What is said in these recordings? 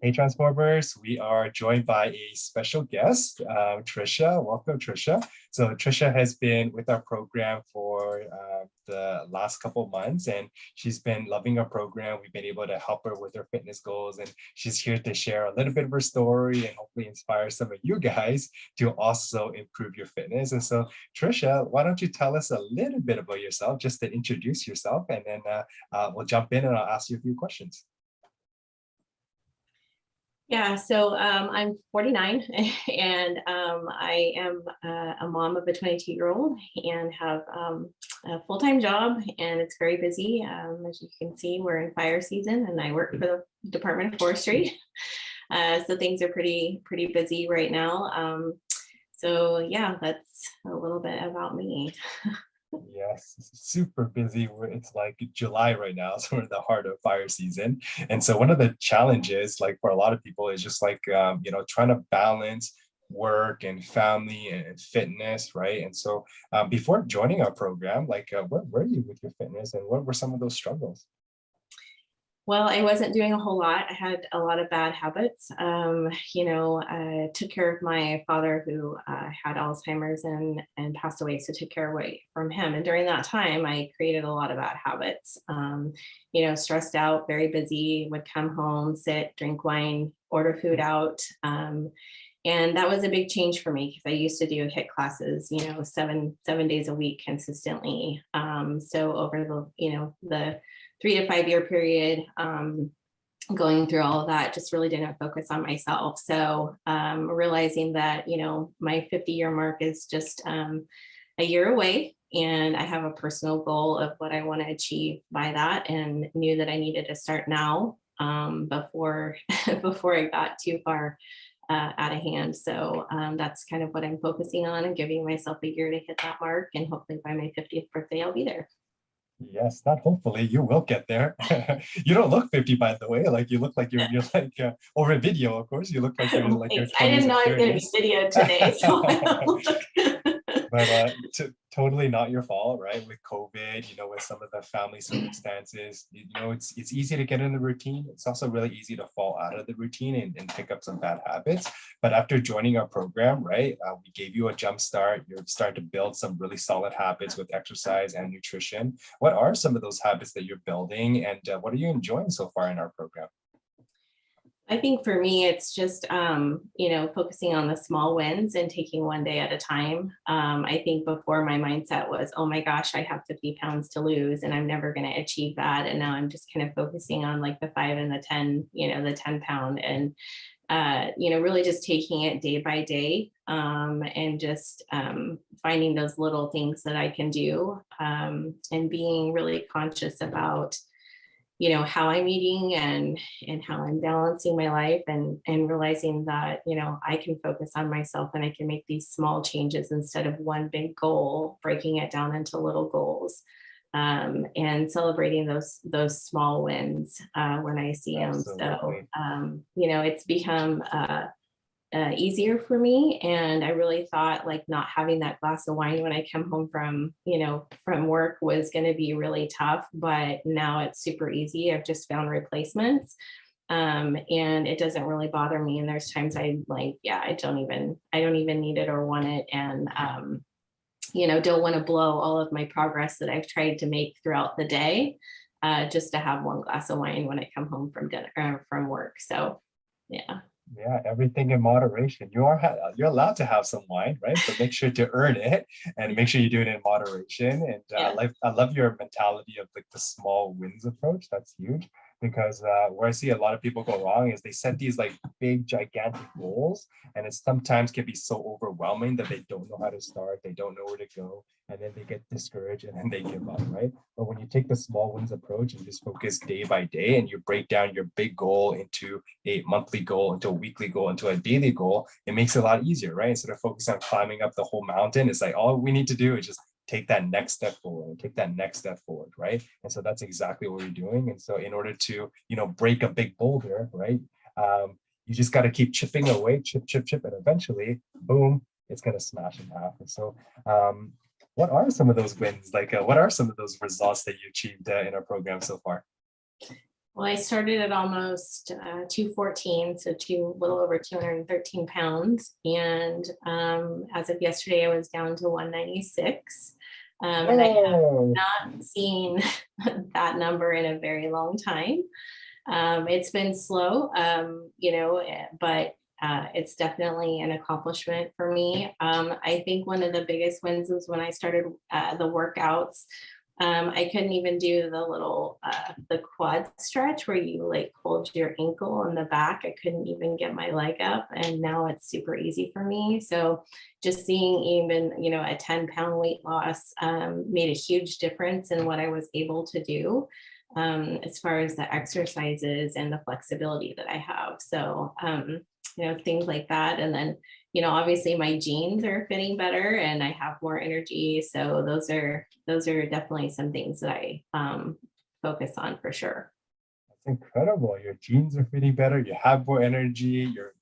Hey, Transformers, we are joined by a special guest, Tricia. Welcome, Tricia. So Tricia has been with our program for the last couple months, and she's been loving our program. We've been able to help her with her fitness goals, and she's here to share a little bit of her story and hopefully inspire some of you guys to also improve your fitness. And so, Tricia, why don't you tell us a little bit about yourself, just to introduce yourself, and then we'll jump in and I'll ask you a few questions. Yeah, so I'm 49 and I am a mom of a 22-year-old and have a full-time job, and it's very busy. As you can see, we're in fire season and I work for the Department of Forestry. So things are pretty busy right now. So yeah, that's a little bit about me. Yes, super busy. It's like July right now, so we're in the heart of fire season. And so one of the challenges, like for a lot of people, is just like trying to balance work and family and fitness, right? And so before joining our program, like where were you with your fitness, and what were some of those struggles? Well, I wasn't doing a whole lot. I had a lot of bad habits. I took care of my father who had Alzheimer's and passed away. So took care away from him. And during that time, I created a lot of bad habits. Stressed out, very busy, would come home, sit, drink wine, order food out. And that was a big change for me because I used to do HIIT classes, seven days a week consistently. So over the 3 to 5 year period, going through all of that, just really didn't focus on myself. So realizing that, my 50-year mark is just a year away, and I have a personal goal of what I want to achieve by that, and knew that I needed to start now before before I got too far out of hand. So that's kind of what I'm focusing on, and giving myself a year to hit that mark. And hopefully by my 50th birthday, I'll be there. Yes, not hopefully, you will get there. You don't look 50, by the way. Like you look like you're like over video, of course, you look like you're like your Thanks. I 20s didn't or know I was going to be 30s. videoed today, so But totally not your fault, right? With COVID, with some of the family circumstances, it's easy to get in the routine. It's also really easy to fall out of the routine and pick up some bad habits. But after joining our program, right, we gave you a jump start. You're starting to build some really solid habits with exercise and nutrition. What are some of those habits that you're building, and what are you enjoying so far in our program? I think for me, it's just, focusing on the small wins and taking one day at a time. I think before my mindset was, oh my gosh, I have 50 pounds to lose and I'm never going to achieve that. And now I'm just kind of focusing on like the 5 and the 10, the 10 pound, and, really just taking it day by day, and just finding those little things that I can do, and being really conscious about how I'm eating and how I'm balancing my life, and realizing that I can focus on myself and I can make these small changes instead of one big goal, breaking it down into little goals, and celebrating those small wins when I see them. So Absolutely. it's become easier for me. And I really thought like not having that glass of wine when I come home from work was going to be really tough, but now it's super easy. I've just found replacements. And it doesn't really bother me. And there's times I like, yeah, I don't even need it or want it. And, don't want to blow all of my progress that I've tried to make throughout the day, just to have one glass of wine when I come home from dinner, from work. So yeah. Yeah, everything in moderation. You're allowed to have some wine, right? But make sure to earn it, and make sure you do it in moderation. And Yeah. I love your mentality of like the small wins approach. That's huge, because where I see a lot of people go wrong is they set these like big gigantic goals, and it sometimes can be so overwhelming that they don't know how to start, they don't know where to go, and then they get discouraged and then they give up, right? But when you take the small wins approach and just focus day by day, and you break down your big goal into a monthly goal, into a weekly goal, into a daily goal, it makes it a lot easier, right? Instead of focusing on climbing up the whole mountain, it's like all we need to do is just take that next step forward, take that next step forward, right? And so that's exactly what we're doing. And so in order to, break a big boulder, right? You just got to keep chipping away, chip, and eventually, boom, it's going to smash in half. And so, what are some of those wins? Like, what are some of those results that you achieved in our program so far? Well, I started at almost 214, so little over 213 pounds. And as of yesterday, I was down to 196. And I have Whoa. not seen that number in a very long time. It's been slow, but it's definitely an accomplishment for me. I think one of the biggest wins was when I started the workouts. I couldn't even do the quad stretch where you like hold your ankle on the back. I couldn't even get my leg up, and now it's super easy for me. So just seeing even, a 10-pound weight loss made a huge difference in what I was able to do as far as the exercises and the flexibility that I have. So, things like that. And then, obviously my jeans are fitting better and I have more energy. So those are definitely some things that I focus on for sure. That's incredible. Your jeans are fitting better. You have more energy. You're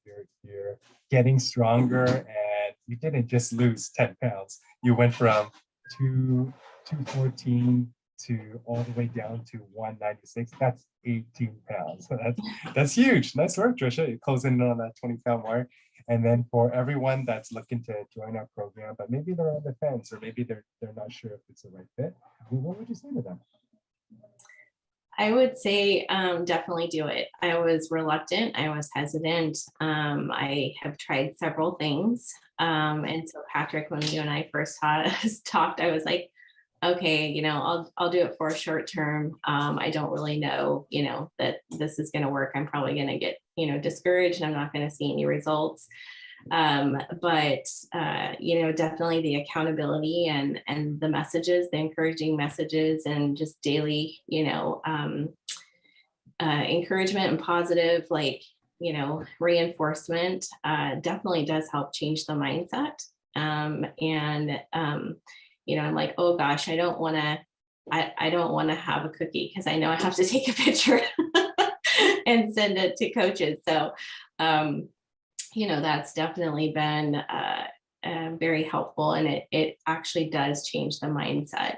getting stronger, and you didn't just lose 10 pounds. You went from 214 to all the way down to 196. That's 18 pounds. So that's huge. Nice work, Tricia. You're closing in on that 20-pound mark. And then for everyone that's looking to join our program, but maybe they're on the fence or maybe they're not sure if it's the right fit, what would you say to them? I would say definitely do it. I was reluctant. I was hesitant. I have tried several things. And so Patrick, when you and I first talked, I was like, okay, I'll do it for a short term. I don't really know, that this is going to work. I'm probably going to get, discouraged. I'm not going to see any results. But definitely the accountability and the messages, the encouraging messages, and just daily, encouragement and positive, reinforcement, definitely does help change the mindset. I'm like, oh gosh, I don't want to have a cookie because I know I have to take a picture and send it to coaches. So, that's definitely been very helpful, and it actually does change the mindset.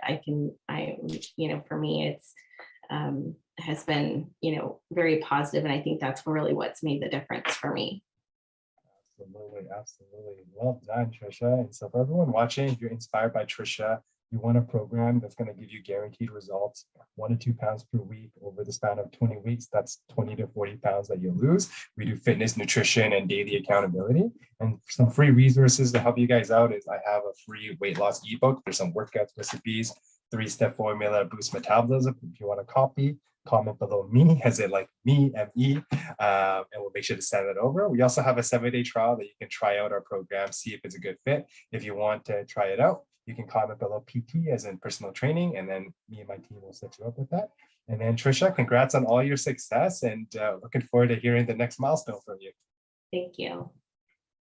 For me, it's has been, very positive, and I think that's really what's made the difference for me. Absolutely, absolutely. Well done, Tricia. And so for everyone watching, if you're inspired by Tricia, you want a program that's going to give you guaranteed results, 1 to 2 pounds per week over the span of 20 weeks. That's 20 to 40 pounds that you'll lose. We do fitness, nutrition, and daily accountability. And some free resources to help you guys out is I have a free weight loss ebook. There's some workouts recipes, 3-step formula, boost metabolism. If you want a copy, comment below me, as in like me, M-E, and we'll make sure to send it over. We also have a 7-day trial that you can try out our program, see if it's a good fit. If you want to try it out, you can comment below PT, as in personal training, and then me and my team will set you up with that. And then Tricia, congrats on all your success, and looking forward to hearing the next milestone from you. Thank you.